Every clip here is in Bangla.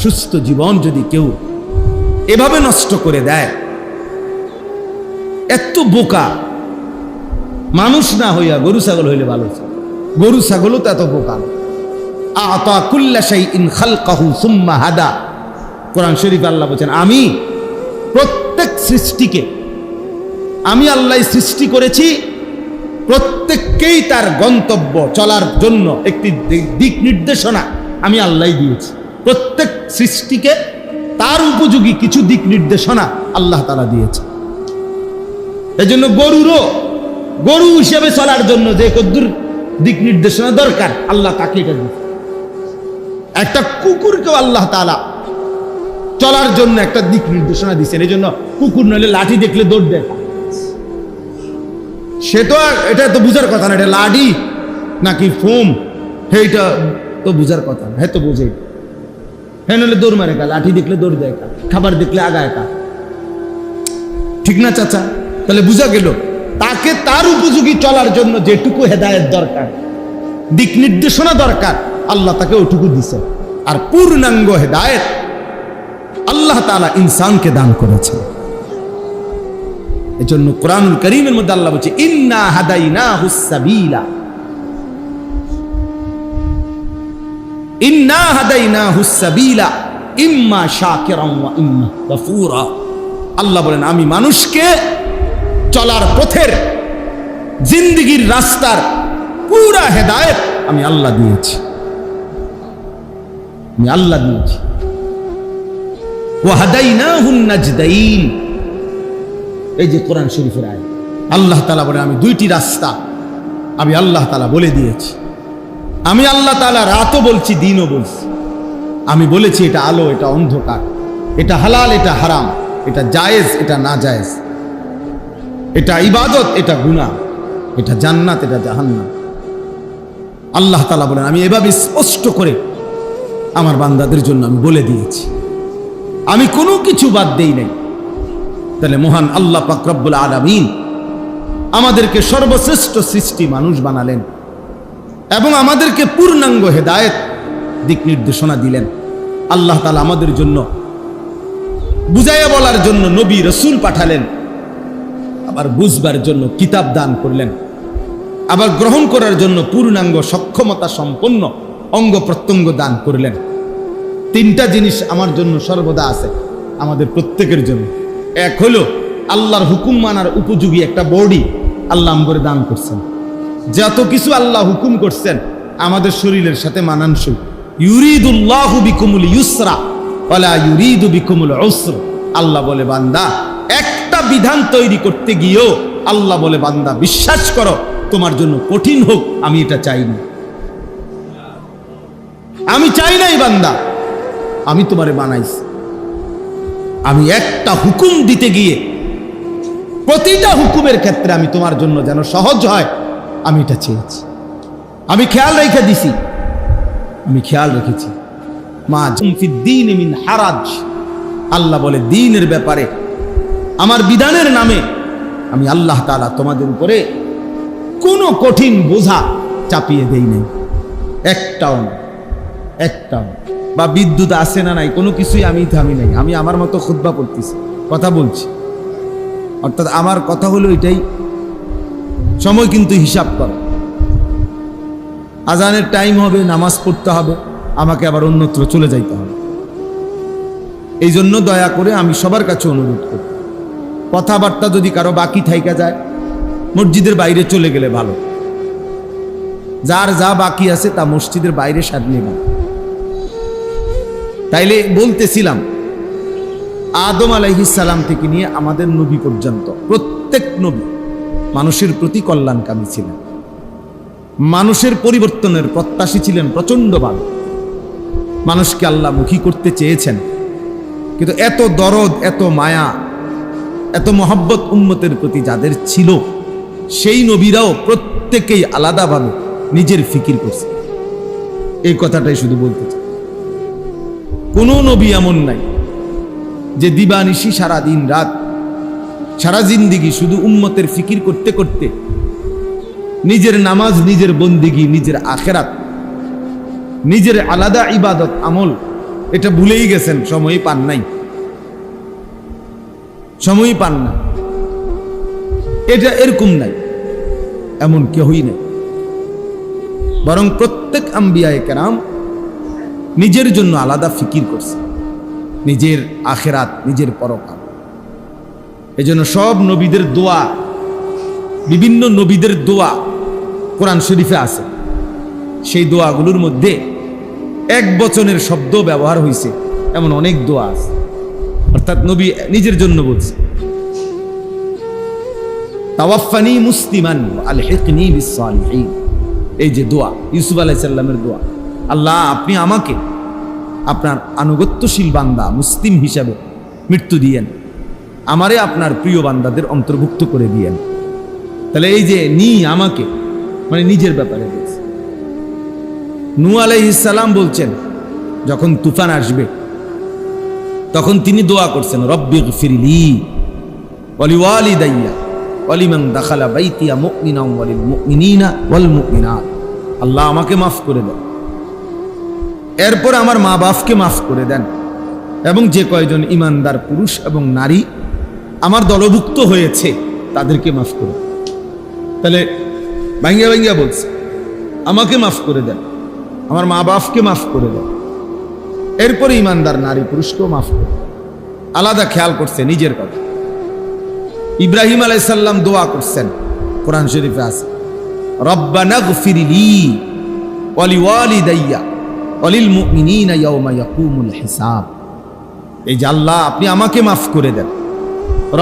সুস্থ জীবন যদি কেউ এভাবে নষ্ট করে দেয়, এত বোকা মানুষ না হইয়া গরু ছাগল হইলে ভালো। গরু ছাগলও তো এত বোকা। আতা কুল্লা শাইইন খালকাহু সুম্মা হাদা। কোরআন শরীফ আল্লাহ বলেন, আমি প্রত্যেক সৃষ্টিকে, আমি আল্লাহ সৃষ্টি করেছি, প্রত্যেককেই তার গন্তব্য চলার জন্য একটি দিক নির্দেশনা আমি আল্লাহ দিয়েছি। প্রত্যেক সৃষ্টিকে তার উপযোগী কিছু দিক নির্দেশনা আল্লাহ তাআলা দিয়েছে। এজন্য গরু হিসেবে চলার জন্য যে কদ্দুর দিক নির্দেশনা দরকার আল্লাহ তাকে এটা দিয়েছে। একটা কুকুরকেও আল্লাহ তাআলা চলার জন্য একটা দিক নির্দেশনা দিয়েছেন। এই জন্য কুকুর নইলে লাঠি দেখলে দৌড় দেয়। সে তো এটা তো বুঝার কথা না, এটা লাঠি নাকি ফোম, এইটা তো বুঝার কথা না। হ্যাঁ তো বুঝে, হ্যাঁ নইলে দৌড় মারে কা, লাঠি দেখলে দৌড় দেয় কা, খাবার দেখলে আগায় কা, ঠিক না চাচা? তাহলে বুঝা গেল তাকে তার উপযোগী চলার জন্য যেটুকু হেদায়েত দরকার, দিক নির্দেশনা দরকার, আল্লাহ তাকে ওটুকু দিছে। আর পূর্ণাঙ্গ হেদায়েত আল্লাহ তাআলা ইনসানকে দান করেছেন। এজন্য কোরআনুল কারীমের মধ্যে আল্লাহ বলছে, ইন্না হাদাইনাহুস সাবিলা, ইন্না হাদাইনাহুস সাবিলা ইম্মা শাকিরান ওয়া ইম্মা কাফুরা। আল্লাহ বলেন, আমি মানুষকে চলার পথের, জিন্দেগীর রাস্তার পুরা হেদায়েত আমি আল্লাহ দিয়েছি, আমি আল্লাহ দিয়েছি। ওয়া হাদাইনাহুন নাজদাইন, এই যে কোরআন শরীফের আয়াত, আল্লাহ তাআলা বলেন, আমি দুইটি রাস্তা আমি আল্লাহ তাআলা বলে দিয়েছি। আমি আল্লাহ তাআলা রাতও বলছি, দিনও বলছি। আমি বলেছি এটা আলো, এটা অন্ধকার, এটা হালাল, এটা হারাম, এটা জায়েজ, এটা না জায়েজ, এটা ইবাদত, এটা গুনাহ, এটা জান্নাত, এটা জাহান্নাম। আল্লাহ তাআলা বলেন, আমি এভাবে স্পষ্ট করে আমার বান্দাদের জন্য আমি বলে দিয়েছি, আমি কোনো কিছু বাদ দেই নাই। তাহলে মহান আল্লাহ পাক রব্বুল আলামিন আমাদেরকে সর্বশ্রেষ্ঠ সৃষ্টি মানুষ বানালেন এবং আমাদেরকে পূর্ণাঙ্গ হেদায়েত দিক নির্দেশনা দিলেন। আল্লাহ তাআলা আমাদের জন্য বুঝাইয়া বলার জন্য নবী রাসূল পাঠালেন, আবার বুঝবার জন্য কিতাব দান করলেন, আবার গ্রহণ করার জন্য পূর্ণাঙ্গ সক্ষমতা সম্পন্ন অঙ্গ প্রত্যঙ্গ দান করলেন। তিনটা জিনিস আমার জন্য সর্বদা আছে, আমাদের প্রত্যেকের জন্য। এক হলো আল্লাহর হুকুম মানার উপযোগী একটা বডি আল্লাহ আমাদের দান করছেন। যত কিছু আল্লাহ হুকুম করছেন আমাদের শরীরের সাথে মানানসই। ইউরিদুল্লাহু বিকুমুল ইউসরা ওয়ালা ইউরিদু বিকুমুল উসরা। আল্লাহ বলে, বান্দা একটা বিধান তৈরি করতে গিয়েও আল্লাহ বলে, বান্দা বিশ্বাস করো তোমার জন্য কঠিন হোক আমি এটা চাইনি, আমি চাই নাই বান্দা, আমি তোমারে বানাইছি। আমি একটা হুকুম দিতে গিয়ে প্রতিটা হুকুমের ক্ষেত্রে আমি তোমার জন্য যেন সহজ হয় আমি এটা চেয়েছি, আমি খেয়াল রেখে দিছি, আমি খেয়াল রেখেছি। মা ফিদ্দীন মিন হারাজ। আল্লাহ বলে, দ্বীনের ব্যাপারে আমার বিধানের নামে আমি আল্লাহ তাআলা তোমাদের উপরে কোনো কঠিন বোঝা চাপিয়ে দেই নাই, একটাও না, একটাও। বা বিদ্যুৎ আসে না নাই, কোনো কিছুই আমি থামি নাই, আমি আমার মতো খুতবা পড়তেছি, কথা বলছি। অর্থাৎ আমার কথা হলো এটাই, সময় কিন্তু হিসাব করো, আজানের টাইম হবে, নামাজ পড়তে হবে, আমাকে আবার অন্যত্র চলে যাইতে হবে। এই জন্য দয়া করে আমি সবার কাছে অনুরোধ করি, কথাবার্তা যদি কারো বাকি থাইকা যায় মসজিদের বাইরে চলে গেলে ভালো, যার যা বাকি আছে তা মসজিদের বাইরে সারলে ভালো। তাইলে বলতেছিলাম, আদম আলাইহিস সালাম থেকে নিয়ে আমাদের নবী পর্যন্ত প্রত্যেক নবী মানুষের প্রতি কল্যাণকামী ছিলেন, মানুষের পরিবর্তনের প্রত্যাশী ছিলেন প্রচন্ডভাবে, মানুষকে আল্লাহমুখী করতে চেয়েছেন। কিন্তু এত দরদ, এত মায়া, এত মহব্বত উম্মতের প্রতি যাদের ছিল, সেই নবীরাও প্রত্যেকেই আলাদাভাবে নিজের ফিকির করছে। এই কথাটাই শুধু বলতে চাই, কোনো নবী এমন নাই যে দিবানিশি সারা দিন রাত সারা জিন্দিগি শুধু উম্মতের ফিকির করতে করতে নিজের নামাজ, নিজের বন্দিগি, নিজের আখেরাত, নিজের আলাদা ইবাদত আমল এটা ভুলেই গেছেন, সময়ই পান নাই, সময়ই পান না। এটা এরকম নাই, এমন কেউই নেই। বরং প্রত্যেক আম্বিয়ায়ে কেরাম নিজের জন্য আলাদা ফিকির করছে, নিজের আখেরাত, নিজের পরকাল। এজন্য সব নবীদের দোয়া, বিভিন্ন নবীদের দোয়া কোরআন শরীফে আছে। সেই দোয়াগুলোর মধ্যে এক বচনের শব্দ ব্যবহার হয়েছে এমন অনেক দোয়া আছে, অর্থাৎ নবী নিজের জন্য বলছে, তাওয়াফানি মুসলিমান আলহিকনি বিসসালিহিন। এই যে দোয়া, ইউসুফ আলাইহিস সালামের দোয়া, আল্লাহ আপনি আমাকে আপনার আনুগত্যশীল বান্দা মুসলিম হিসাবে মৃত্যু দিয়েন, আমারে আপনার প্রিয় বান্দাদের অন্তর্ভুক্ত করে দিয়েন। তাহলে এই যে আমাকে মানে নিজের ব্যাপারে বলছে। নূহ আলাইহিস সালাম বলছেন যখন তুফান আসবে তখন তিনি দোয়া করছেন, রব্বিগফিরলি ওয়ালিওয়ালিদাইয়া ওয়ালিমান দাখালা বাইতিয়া মুমিনান ওয়ালিল মুমিনিনা ওয়াল মুমিনাত। আল্লাহ আমাকে মাফ করে দেন, এরপর আমার মা বাপকে মাফ করে দেন, এবং যে কয়জন ইমানদার পুরুষ এবং নারী আমার দলভুক্ত হয়েছে তাদেরকে মাফ করে। তাহলে ভাঙ্গিয়া ভাঙ্গিয়া বলছে, আমাকে মাফ করে দেন, আমার মা বাপকে মাফ করে দেন, এরপরে ইমানদার নারী পুরুষকেও মাফ করে। আলাদা খেয়াল করছে নিজের কথা। ইব্রাহিম আলাইহিস সালাম দোয়া করছেন, কোরআন শরীফে আছে, রব্বানা গফিরলি ওয়ালিওয়ালিদাইয়া ওয়ালিল মুমিনিনা ইয়াওমা ইয়াকুমুল হিসাব। এই যে আল্লাহ আপনি আমাকে মাফ করে দেন,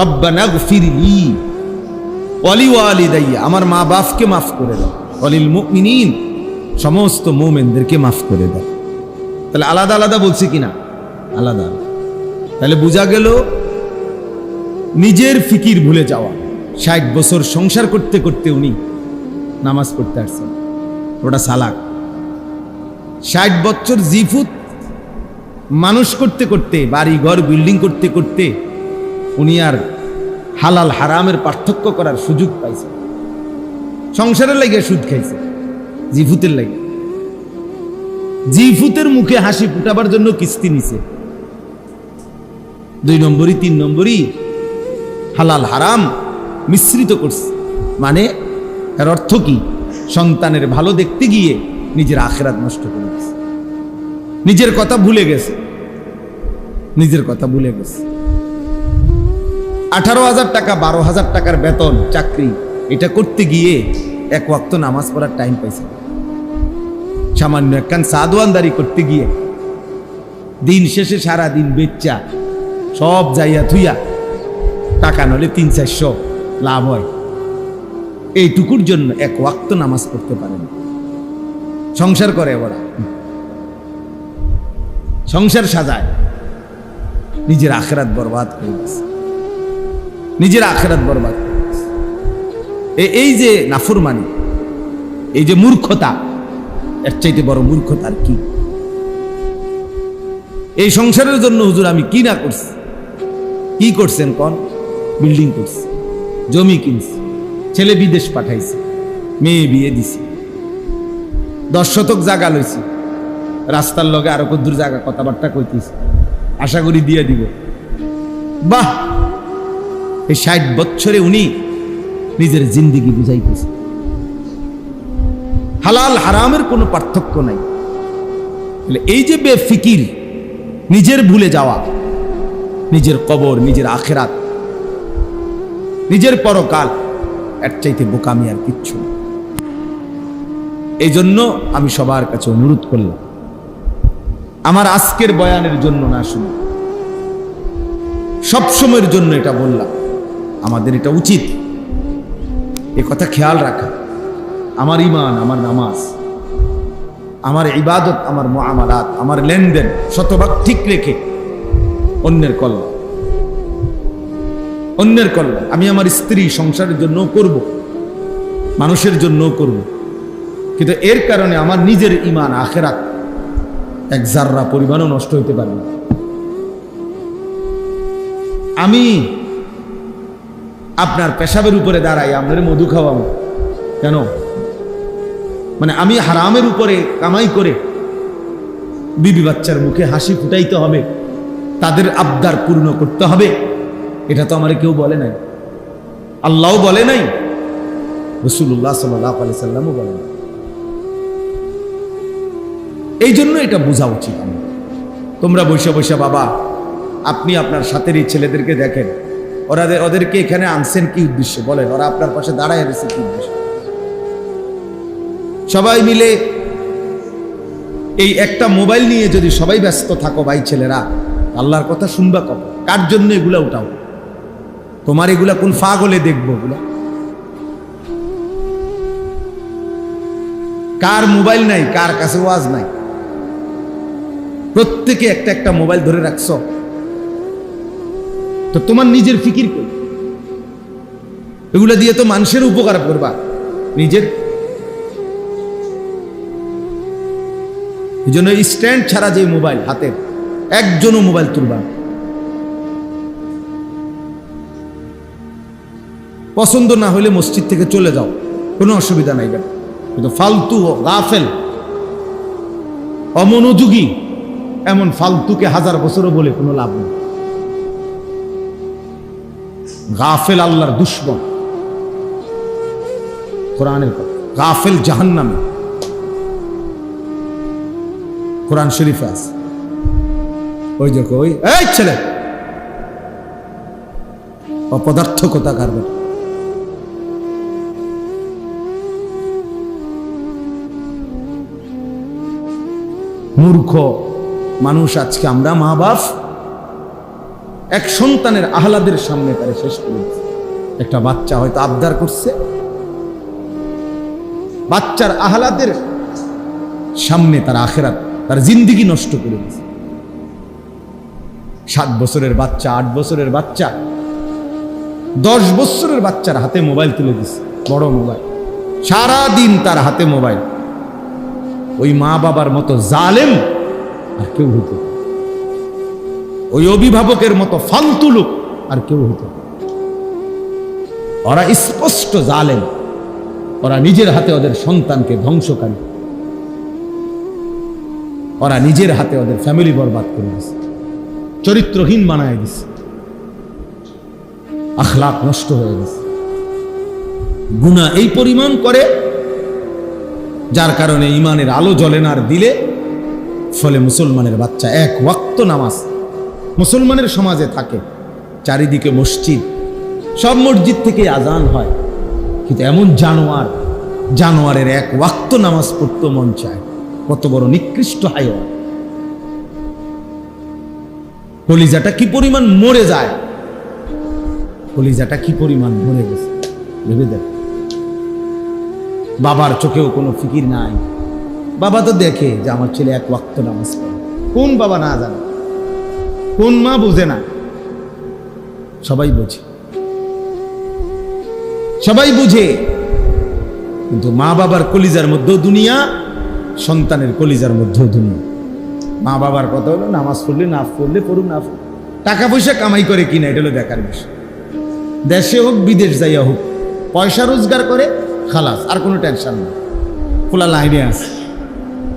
রব্বানা গফিরলি ওয়ালিওয়ালিদাইয়া আমার মা বাপকে মাফ করে দেন, ওয়ালিল মুমিনিন সমস্ত মুমিনদেরকে মাফ করে দেন। তাহলে আলাদা আলাদা বলছে কিনা? আলাদা। তাহলে বোঝা গেল নিজের ফিকির ভুলে যাওয়া। 60 বছর সংসার করতে করতে উনি নামাজ পড়তে আসছেন, ওটা সালাক। 60 বছর জিফুত মানুষ করতে করতে, বাড়ি ঘর বিল্ডিং করতে করতে উনি আর হালাল হারামের পার্থক্য করার সুযোগ পাইছে। সংসারের লাগে সুদ খাইছে, জিফুতের লাগে, জিফুতের মুখে হাসি ফুটাবার জন্য কিস্তি নিছে। 2 নম্বরই 3 নম্বরই হালাল হারাম মিশ্রিত করছে। মানে এর অর্থ কি? সন্তানের ভালো দেখতে গিয়ে নিজের আখিরাত নষ্ট করে গেছে, নিজের কথা ভুলে গেছে, নিজের কথা ভুলে গেছে। 18,000 টাকা 12,000 টাকার বেতন চাকরি, এটা করতে গিয়ে এক ওয়াক্ত নামাজ পড়ার টাইম পাইছে। সামান্য একখান সাদওয়ানদারি করতে গিয়ে দিন শেষে সারা দিন বেচ্চা সব যাইয়া থুইয়া টাকা নলে 300-400 লাভ হয়, এইটুকুর জন্য এক ওয়াক্ত নামাজ পড়তে পারে না। সংসার করে ওরা, সংসার সাজায়, নিজের আখিরাত বরবাদ করে দিয়েছে, নিজের আখিরাত বরবাদ করে দিয়েছে। এই যে নাফরমানি, এই যে মূর্খতা, এর চাইতে বড় মূর্খতা আর কি? এই সংসারের জন্য হুজুর আমি কি না করছি? কি করছেন কোন? বিল্ডিং করছে, জমি কিনছে, ছেলে বিদেশ পাঠাইছে, মেয়ে বিয়ে দিছে, 10 শতক জায়গা লইছে, রাস্তার লগে আরো কদ্দুর জায়গা কথাবার্তা কইতেছে, আশা করি দিয়ে দিব। বাহ! এই 60 বছরে উনি নিজের জিন্দিগি বুঝাইতেছে, হালাল হারামের কোনো পার্থক্য নাই। এই যে বেফিকির, নিজের ভুলে যাওয়া, নিজের কবর, নিজের আখিরাত, নিজের পরকাল, এর চাইতে বোকামি আর কিচ্ছু না। এই জন্য আমি সবার কাছে অনুরোধ করলাম, আমার আজকের বয়ানের জন্য না শুনে সবসময়ের জন্য এটা বললাম, আমাদের এটা উচিত এ কথা খেয়াল রাখা। আমার ঈমান, আমার নামাজ, আমার ইবাদত, আমার মুআমালাত, আমার লেনদেন শতভাগ ঠিক রেখে অন্যের কল্যাণ, অন্যের কল্যাণ আমি আমার স্ত্রী সংসারের জন্য করব, মানুষের জন্য করব, কিন্তু এর কারণে আমার নিজের ঈমান আখিরাত এক জাররা পরিমাণও নষ্ট হইতে পারে না। আমি আপনার পেশাবের উপরে দাঁড়াই, আপনার মধু খাওয়াবো কেন? মানে আমি হারামের উপরে কামাই করে বিবি বাচ্চার মুখে হাসি ফুটাইতে হবে, তাদের আবদার পূর্ণ করতে হবে। এটা তো আমার কেউ বলে নাই, আল্লাহও বলে নাই, রাসূলুল্লাহ সাল্লাল্লাহু আলাইহি সাল্লামও বলে নাই। এই জন্য এটা বোঝা উচিত। তোমরা বৈশা বৈশা বাবা, আপনি আপনার সাথের এই ছেলেদেরকে দেখেন, ওদেরকে এখানে আনছেন কি উদ্দেশ্যে বলেন? ওরা আপনার পাশে দাঁড়ায় রয়েছে কি উদ্দেশ্যে? সবাই মিলে এই একটা মোবাইল নিয়ে যদি সবাই ব্যস্ত থাকো ভাই ছেলেরা, আল্লাহর কথা শুনবা কখন? কার জন্য এগুলা উঠাও? তোমার এগুলা কোন ফাগলে দেখবো? এগুলা কার মোবাইল নাই, কার কাছে ওয়াজ নাই? প্রত্যেকে একটা একটা মোবাইল ধরে রাখছো, তো তোমার নিজের ফিকির কই? এগুলা দিয়ে তো মানুষের উপকার করবা, নিজের। এই জন্য স্ট্যান্ড ছাড়া যে মোবাইল হাতের, একজনও মোবাইল তুলবা। পছন্দ না হলে মসজিদ থেকে চলে যাও, কোনো অসুবিধা নাই। কিন্তু ফালতু, গাফেল, অমনোযোগী এমন ফালতুকে 1000 বছরও বলে কোনো লাভ নেই। গাফেল আল্লাহর দুশমন, কোরআনের কথা। গাফেল জাহান্নামে, কোরআন শরীফে আছে। ওই দেখো, ওই এই ছেলে অপদার্থকতা কারবে। মূর্খ মানুষ আজকে আমরা মা বাপ এক সন্তানের আহ্লাদের সামনে তারে শেষ করে দিচ্ছে। একটা বাচ্চা হয়তো আবদার করছে, বাচ্চার আহ্লাদের সামনে তার আখেরাত, তার জিন্দেগি নষ্ট করে দিচ্ছে। 7 বছরের বাচ্চা, 8 বছরের বাচ্চা, 10 বছরের বাচ্চার হাতে মোবাইল তুলে দিচ্ছে, বড় মোবাইল, সারাদিন তার হাতে মোবাইল। ওই মা বাবার মতো জালেম আর কেউ হইতে, ওই অভিভাবকের মতো ফালতু লোক আর কেউ হইতে। ওরা স্পষ্ট জালেম, ওরা নিজের হাতে ওদের সন্তানকে ধ্বংসকারী, ওরা নিজের হাতে ওদের ফ্যামিলি বরবাদ করে দিচ্ছে, চরিত্রহীন বানায় দিচ্ছে, আখলাক নষ্ট হয়ে গেছে। গুনাহ এই পরিমাণ করে, যার কারণে ইমানের আলো জ্বলে না আর দিলে। ফলে মুসলমানের বাচ্চা 1 ওয়াক্ত নামাজ মুসলমানের সমাজে থাকে, চারিদিকে মসজিদ, সব মসজিদ থেকে আজান হয়, কিন্তু এমন জানোয়ারের 1 ওয়াক্ত নামাজ পড়তে মন চায়। কত বড় নিকৃষ্ট হাইওয়ান! কলিজাটা কি পরিমাণ মরে যায়, কলিজাটা কি পরিমাণ মরে গেছে ভেবে দেখ। বাবার চোখেও কোনো ফিকির নাই। বাবা তো দেখে যে আমার ছেলে 1 ওয়াক্ত নামাজ পড়ে। কোন বাবা না জানে? কোন মা বুঝে না? সবাই বোঝে, সবাই বুঝে, কিন্তু মা বাবার কলিজার মধ্যেও দুনিয়া, সন্তানের কলিজার মধ্যেও দুনিয়া। মা বাবার কথা হলো নামাজ পড়লে, না পড়লে পড়ুক, না পড়ুক, টাকা পয়সা কামাই করে কিনা এটা হলো দেখার বিষয়। দেশে হোক বিদেশ যাইয়া হোক, পয়সা রোজগার করে, খালাস, আর কোনো টেনশন নেই, খোলা লাইনে আছে।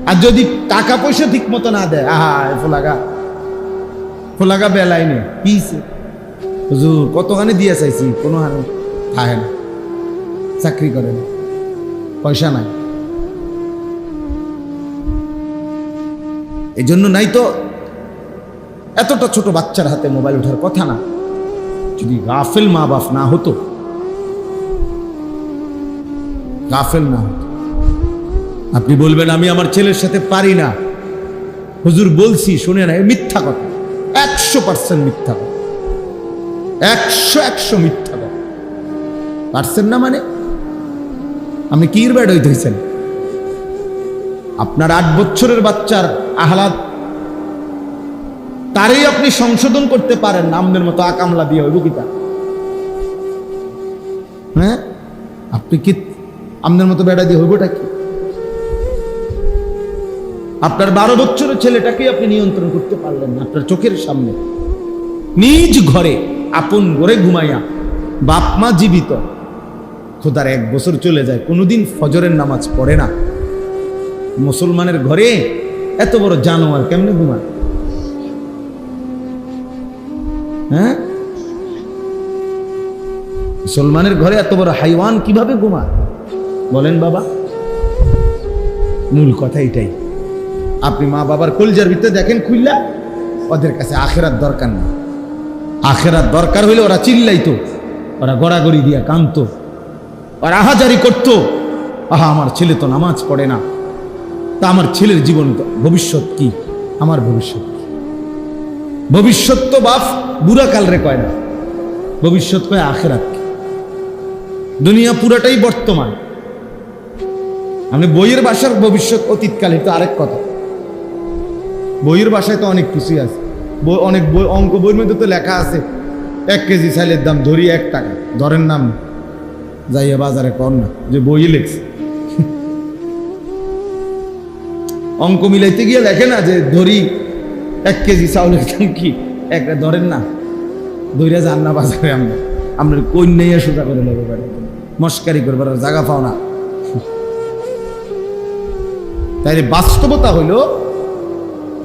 আর যদি টাকা পয়সা ঠিক মতো না দেয়, ফোলাগা বেলাইনে পিছে হুজুর কতখানি দিয়ে চাইছি, কোনো হারে খায় না, চাকরি করে না, পয়সা নাই। এই জন্য নাই তো এতটা ছোট বাচ্চার হাতে মোবাইল ওঠার কথা না। যদি গাফেল মা বাপ না হতো, গাফেল না হতো। আপনি বলবেন আমি আমার ছেলের সাথে পারি না, হুজুর বলছি শুনে না, মিথ্যা কথা, 100% মিথ্যা কথা, 100 মিথ্যা কথা। পারছেন না মানে আপনি কি ব্যাড হইতেছেন? আপনার 8 বছরের বাচ্চার আহ্লাদ, তারই আপনি সংশোধন করতে পারেন না, আমাদের মতো আকামলা দিয়ে হইব কি তা? হ্যাঁ, আপনি কি আমাদের মতো বেড়া দিয়ে হইবটা কি? আপনার 12 বছরের ছেলেটাকে আপনি নিয়ন্ত্রণ করতে পারলেন না। আপনার চোখের সামনে নিজ ঘরে আপন ঘরে ঘুমাইয়া, বাপ মা জীবিত, খোদার 1 বছর চলে যায়, কোনোদিন ফজরের নামাজ পড়ে না। মুসলমানের ঘরে এত বড় জানোয়ার কেমনে ঘুমায়? হ্যাঁ, মুসলমানের ঘরে এত বড় হাইওয়ান কিভাবে ঘুমায় বলেন বাবা? মূল কথা এটাই। আপনি মা বাবার কলজার ভিতরে দেখেন খুললা, ওদের কাছে আখেরাত দরকার না। আখেরাত দরকার হইলে ওরা চিল্লাইতো, ওরা গড়াগড়ি দিয়া কাঁদতো, ওরা আহাজারি করতো, আহা আমার ছেলে তো নামাজ পড়ে না, তা আমার ছেলের জীবন ভবিষ্যৎ কি, আমার ভবিষ্যৎ কি? ভবিষ্যৎ তো বাপ বুড়া কাল রে কয় না, ভবিষ্যৎ কয় আখেরাত কি। দুনিয়া পুরাটাই বর্তমান। আপনি বইয়ের ভাষার ভবিষ্যৎ অতীতকালে তো আরেক কথা। বইয়ের ভাষায় তো অনেক কিছুই আছে, অনেক বই, অঙ্ক বইয়ের মধ্যে তো লেখা আছে 1 কেজি চাইলের দাম ধরি 1 টাকা, ধরেন নাম যাইয়া বাজারে কর না, যে বই লেখছে। অঙ্ক মিলাইতে গিয়ে লেখে না যে ধরি 1 কেজি চাউলের দাম কি, একটা ধরেন না, ধৈর্য যান না বাজারে। আমরা কই নেইয়া সোজা করে নেবে পারি, মস্কারি করবার জায়গা পাও না। তাই বাস্তবতা হইল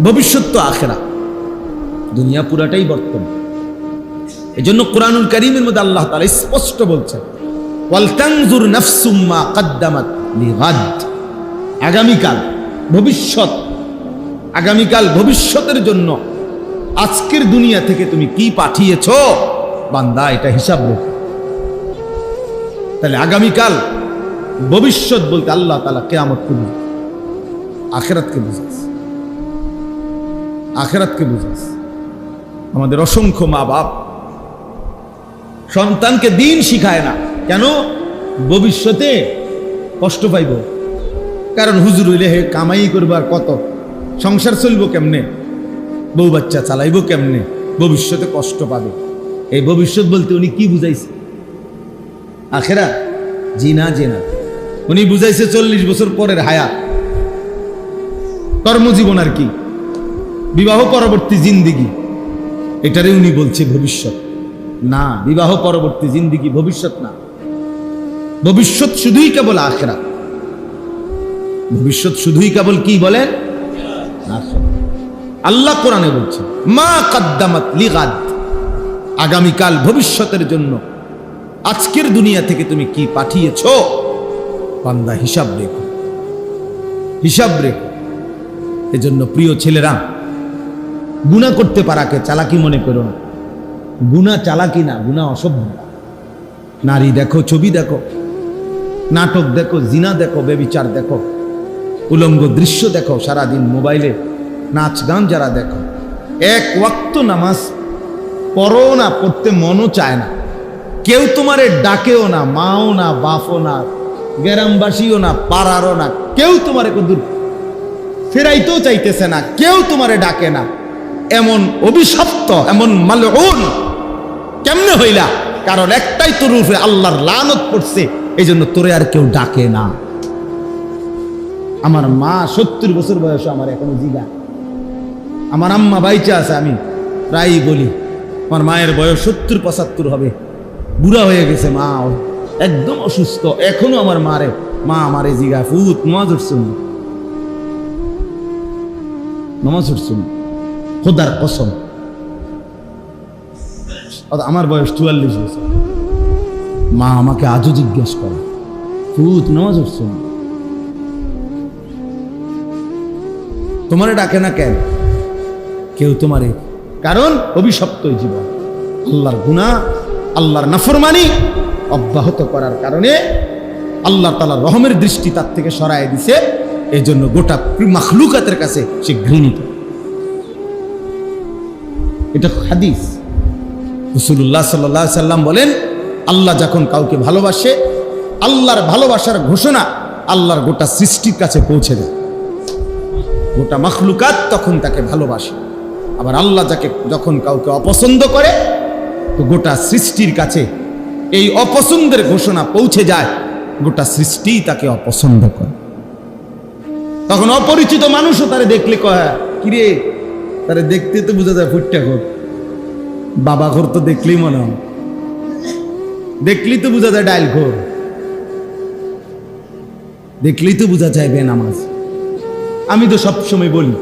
ভবিষ্যৎ তো আখেরা, দুনিয়া পুরাটাই বর্তমান। এই জন্য কোরআনুল কারীমের মধ্যে আল্লাহ তাআলা স্পষ্ট বলছেন, ওয়াল তানজুর নাফসুম মা কদ্দামাত লিগাদ। আগামীকাল ভবিষ্যৎ, আগামীকাল ভবিষ্যতের জন্য আজকের দুনিয়া থেকে তুমি কি পাঠিয়েছো বান্দা, এটা হিসাব রেখো। তাহলে আগামীকাল ভবিষ্যৎ বলতে আল্লাহ তাআলা কিয়ামতকে বুঝায়, আখিরাতকে বুঝায়, আখিরাতকে বুঝায়। আমাদের অসংখ্য মা বাপ সন্তানকে দিন শিখায় না, কেন? ভবিষ্যতে কষ্ট পাইব। কারণ হুজুর হইলে হে কামাই করবার কত, সংসার চলবো কেমনে, বউ বাচ্চা চালাইবো কেমনে, ভবিষ্যতে কষ্ট পাবে। এই ভবিষ্যৎ বলতে উনি কি বুঝাইছে? আখেরা? জি না, জি না। উনি বুঝাইছে 40 বছর পরের হায়াত, কর্মজীবন আর কি, বিবাহ পরবর্তী জিন্দিগি, এটারে উনি বলছে ভবিষ্যৎ। না, বিবাহ পরবর্তী জিন্দিগি ভবিষ্যৎ না। ভবিষ্যৎ শুধুই কেবল আখেরা। ভবিষ্যৎ শুধুই কেবল কি বলেন? আল্লাহ কোরআনে বলছে মা কদ্দামাত লিগাদ, আগামীকাল ভবিষ্যতের জন্য আজকের দুনিয়া থেকে তুমি কি পাঠিয়েছো বান্দা, হিসাব রেখো, হিসাব রেখো। এজন্য প্রিয় ছেলেরা, গুনাহ করতে পারাকে চালাকি মনে করো না। গুনাহ চালাকি না, গুনাহ অসভ্যতা। নারী দেখো, ছবি দেখো, নাটক দেখো, জিনা দেখো, ব্যভিচার দেখো, উলঙ্গ দৃশ্য দেখো, সারাদিন মোবাইলে নাচ গান যারা দেখো, এক ওয়াক্ত নামাজ পড়ো না, পড়তে মনও চায় না, কেউ তোমারে ডাকেও না, মাও না, বাপও না, গ্রামবাসীও না, পাড়ারও না, কেউ তোমারে কদূর ফেরাইতেও চাইতেছে না, কেউ তোমারে ডাকে না, এমন অভিশপ্ত, এমন মালউন কেমনে হইলা? কারণ একটাই তোর উপরে আল্লাহর লানত পড়ছে, এই জন্য তোরে আর কেউ ডাকে না। আমার মা 70 বছর বয়স, আমার এখনো জিগা। আমার আম্মা বাইচা আছে, আমি প্রায়ই বলি আমার মায়ের বয়স 70-75 হবে, বুড়া হয়ে গেছে মা, একদম অসুস্থ। এখনো আমার মা আমারে জিগা, ফুত নামাজ উঠছুন, নামাজ উঠছুন, খোদার কসম। আমার বয়স 44 বছর, মা আমাকে আজও জিজ্ঞেস করে, ফুত নামাজ উঠছুন, তোমারে ডাকে না কেন? কেউ তোমারে, কারণ অভিশপ্ত জীবন, আল্লাহর গুনাহ, আল্লাহর নাফরমানি অব্যাহত করার কারণে আল্লাহ তাআলার রহমের দৃষ্টি তার থেকে সরায় দিছে। এই জন্য গোটা মাখলুকাতের কাছে সে ঘৃণিত। এটা হাদিস। রাসূলুল্লাহ সাল্লাল্লাহু আলাইহি সাল্লাম বলেন, আল্লাহ যখন কাউকে ভালোবাসে, আল্লাহর ভালোবাসার ঘোষণা আল্লাহর গোটা সৃষ্টির কাছে পৌঁছে দেয়। গোটা মাখলুকাত তখন তাকে ভালোবাসে। আবার আল্লাহ যখন কাউকে অপছন্দ করে, তো গোটা সৃষ্টির কাছে এই অপছন্দের ঘোষণা পৌঁছে যায়, গোটা সৃষ্টি তাকে অপছন্দ করে। তখন অপরিচিত মানুষও তারে দেখলে কয়, কিরে, তারে দেখতে তো বোঝা যায় ফুটটা ঘর, বাবা ঘর তো দেখলেই মনে হয়, দেখলেই তো বোঝা যায় ডাইল ঘর, দেখলেই তো বোঝা যায় বেনামাজ। আমি তো সবসময় বলি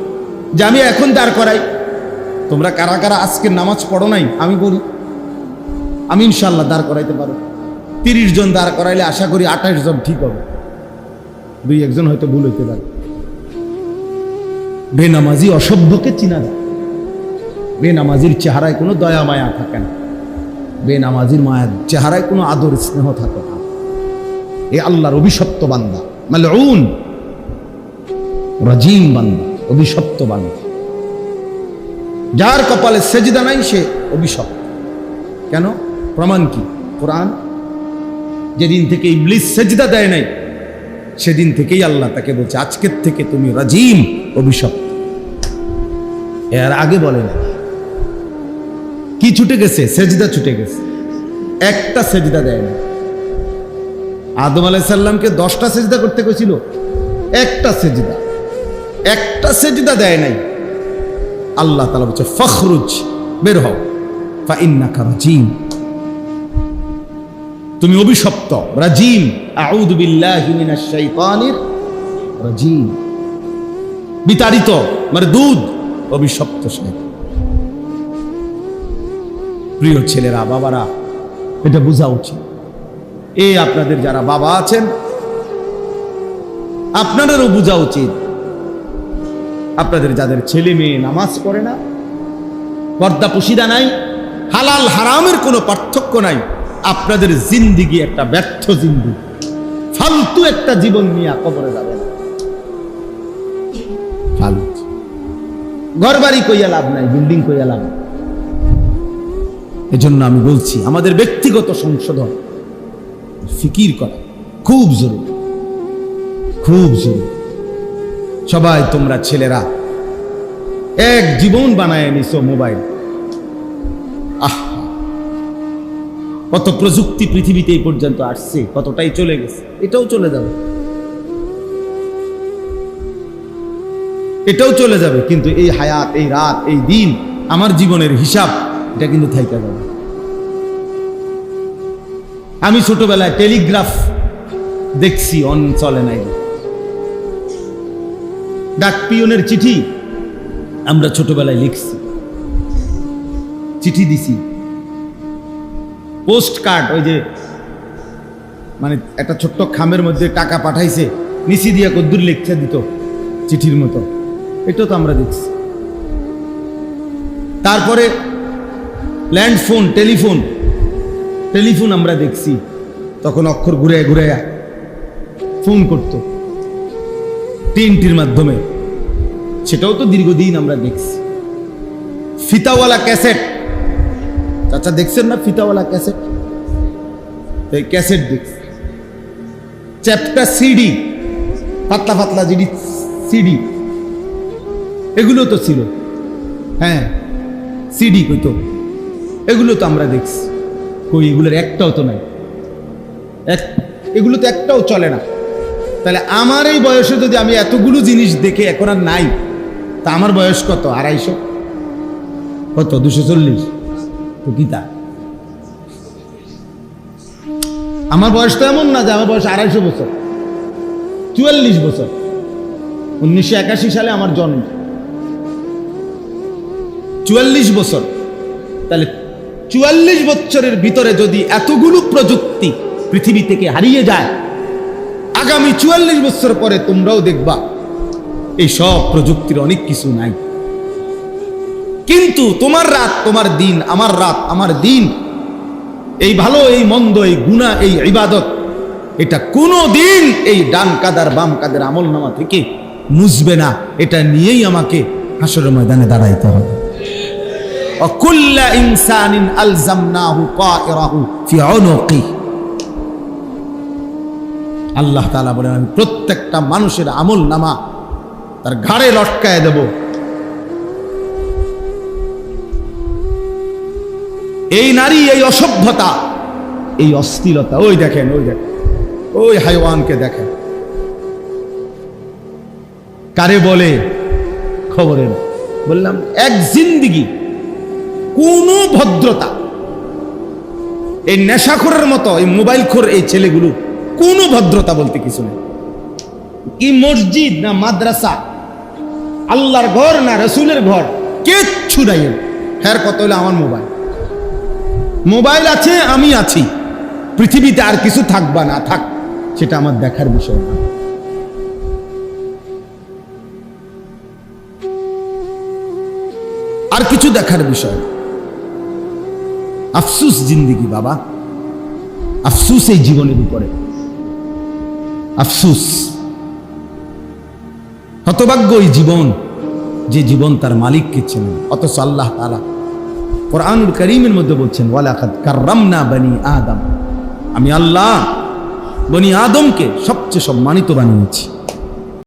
যে আমি এখন দাঁড় করাই, তোমরা কারা কারা আজকের নামাজ পড়ো নাই আমি বলি, আমি ইনশাল্লাহ দাঁড় করাইতে পারো। 30 জন দাঁড় করাইলে আশা করি 28 জন ঠিক হবে, 2-1 জন হয়তো ভুল হইতে পারে। বেনামাজি অসভ্যকে চিনা যায়, বেনামাজির চেহারায় কোনো দয়া মায়া থাকে না, বেনামাজির মায়ের চেহারায় কোনো আদর স্নেহ থাকে না। এ আল্লাহর অভিশপ্ত বান্দা, মালউন রাজিম বান্দা, অভিশপ্ত বান্দা। যার কপালে সেজদা নাই সে অভিশপ্ত। কেন? প্রমাণ কি? কোরআন। যেদিন থেকে ইবলিস সেজদা দেয় নাই সেদিন থেকেই আল্লাহ তাকে বলছে আজকের থেকে তুমি রাজিম, অভিশপ্ত। এর আগে বলে না। কি ছুটে গেছে? সেজদা ছুটে গেছে, একটা সেজদা দেয় না। আদম আলাইহিস সালামকে 10টা সেজদা করতে কইছিল, একটা সেজদা দেয় নাই। আল্লাহ তাআলা বলছে ফখরুজ, বের হও, ফা ইন্নাকা রাজিম, তুমি অভিশপ্ত, রাজিম। আউযু বিল্লাহি মিনাশ শাইতানির রাজিম, বিতাড়িত, মারদুদ, অভিশপ্ত শয়তান। প্রিয় ছেলেরা, বাবারা, এটা বোঝা উচিত। এই আপনাদের যারা বাবা আছেন আপনাদেরও বোঝা উচিত, আপনাদের যাদের ছেলে মেয়ে নামাজ পড়ে না, পর্দা পুশিদা নাই, হালাল হারামের কোনো পার্থক্য নাই, আপনাদের জিন্দিগি একটা ব্যর্থ জিন্দিগি, ফালতু একটা জীবন নিয়ে কবরে যাবে না। ফালতু ঘর বাড়ি কইয়া লাভ নাই, বিল্ডিং কইয়া লাভ নাই। এজন্য আমি বলছি আমাদের ব্যক্তিগত সংশোধন, ফিকির করা খুব জরুরি, খুব জরুরি। সবাই তোমরা ছেলেরা এক জীবন বানায় নিছো মোবাইল। কত প্রযুক্তি পৃথিবীতে এই পর্যন্ত আসছে, কতটাই চলে গেছে, এটাও চলে যাবে, এটাও চলে যাবে। কিন্তু এই হায়াত, এই রাত, এই দিন, আমার জীবনের হিসাব, এটা কিন্তু থাইকা যাবে। আমি ছোটবেলায় টেলিগ্রাফ দেখছি, চলে নাই। ডাক পিয়নের চিঠি আমরা ছোটবেলায় লিখছি, চিঠি দিছি। পোস্ট কার্ড, ওই যে মানে একটা ছোট্ট খামের মধ্যে টাকা পাঠাইছে, নিচি দিয়া কদ্দুর লেখা দিত চিঠির মতো, এটাও তো আমরা দেখছি। তারপরে ল্যান্ডফোন, টেলিফোন আমরা দেখছি, তখন অক্ষর ঘুরে ঘুরে ফোন করত টিনটির মাধ্যমে, সেটাও তো দীর্ঘদিন আমরা দেখছি। ফিতাওয়ালা ক্যাসেট, চাচা দেখছেন না ফিতাওয়ালা ক্যাসেট? এই ক্যাসেট দেখছি। চ্যাপ্টার সিডি, পাতলা পাতলা জিডি সিডি, এগুলো তো ছিল। হ্যাঁ, সিডি কইতো, এগুলো তো আমরা দেখছি। কই, এগুলোর একটাও তো নাই, এগুলো তো একটাও চলে না। তাহলে আমার এই বয়সে যদি আমি এতগুলো জিনিস দেখে এখন আর নাই, তা আমার বয়স কত? 250, কত 240, তো কি তা? আমার বয়স তো এমন না যে আমার বয়স 250 বছর, 44 বছর। 1981 সালে আমার জন্ম, 44 বছর। তাহলে 44 বছরের ভিতরে যদি এতগুলো প্রযুক্তি পৃথিবী থেকে হারিয়ে যায়, আগামী 44 বছর পরে তোমরাও দেখবা এই সব প্রযুক্তির অনেক কিছু নাই। কিন্তু তোমার রাত তোমার দিন, আমার রাত আমার দিন, এই ভালো এই মন্দ, এই গুনাহ, এই ইবাদত, এটা কোনো দিন এই ডান কাদার বাম কাদের আমল নামা থেকে মুছবে না। এটা নিয়েই আমাকে হাসরের ময়দানে দাঁড়াইতে হবে। ওয়াকুল্লা ইনসানিন আলজামনাহু তায়রাহু ফি উনুকি, আল্লাহ তাআলা বলেন আমি প্রত্যেকটা মানুষের আমল নামা তার ঘাড়ে লটকায় দেব। এই নারী, এই অসভ্যতা, এই অশ্লীলতা, ওই দেখেন, ওই হাইওয়ানকে দেখেন, কারে বলে খবরে না। বললাম এক জিন্দিগি, কোনো ভদ্রতা, এই নেশাখোরের মতো এই মোবাইল খোর এই ছেলেগুলো, কোনো ভদ্রতা বলতে কিছু নেই। কি মসজিদ না মাদ্রাসা, আল্লাহর ঘর না রসুলের ঘর, কিচ্ছু নাই। হ্যাঁ, কত হলো আমার মোবাইল, মোবাইল আছে, আমি আছি, পৃথিবীতে আর কিছু থাকবা না থাক, সেটা আমার দেখার বিষয় না। আর কিছু দেখার বিষয় না। আফসুস জিন্দিগি বাবা, আফসুস এই জীবনের উপরে, আফসুস। হতভাগ্য এই জীবন, যে জীবন তার মালিককে চেনে। অথচ আল্লাহ তাআলা কোরআনুল কারীমের মধ্যে বলছেন, ওয়ালাকাদ কাররামনা বনি আদম, আমি আল্লাহ বনি আদমকে সবচেয়ে সম্মানিত বানিয়েছি।